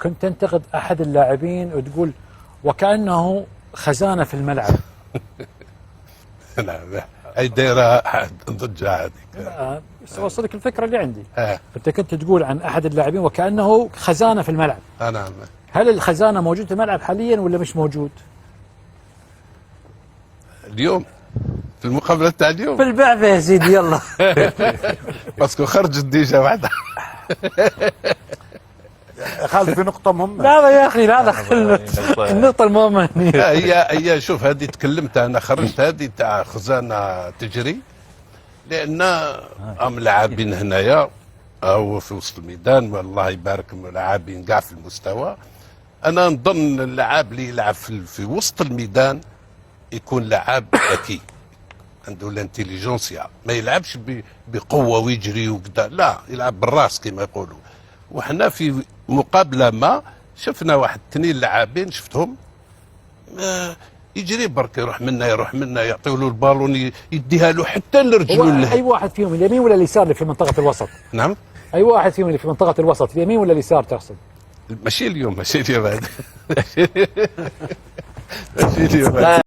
كنت تنتقد أحد اللاعبين وتقول وكأنه خزانة في الملعب. لا هي دايره ضجه هذيك. وصلك الفكرة اللي عندي. أنت كنت تقول عن أحد اللاعبين وكأنه خزانة في الملعب. نعم. هل الخزانة موجود في الملعب حاليا ولا مش موجود؟ اليوم في المقابله تاع اليوم في البعثة يا سيدي يلا. باسكو خرجت ديجا واحده. خالد في نقطة مهمة. لا يا أخي لا دخل النقطة المهمة. هي شوف هذه تكلمت أنا خرجت هذه تاع خزانة تجري لأن أم لاعبين هنايا أو في وسط الميدان والله يباركهم لاعبين كاع في المستوى. أنا نظن اللاعب اللي يلعب في وسط الميدان يكون لاعب ذكي عنده الانتيليجنسيا، ما يلعبش بقوة ويجري وكذا، لا يلعب بالراس كما يقولوا. وحنا في مقابله ما شفنا واحد اثنين لاعبين شفتهم يجري برك يروح منا يعطيو له البالون يديها له حتى لرجله. اي واحد فيهم اليمين ولا اليسار اللي في منطقه الوسط؟ نعم اي واحد فيهم اللي في منطقه الوسط اليمين ولا اليسار تقصد؟ ماشي اليوم هذا. ماشي اليوم هذا.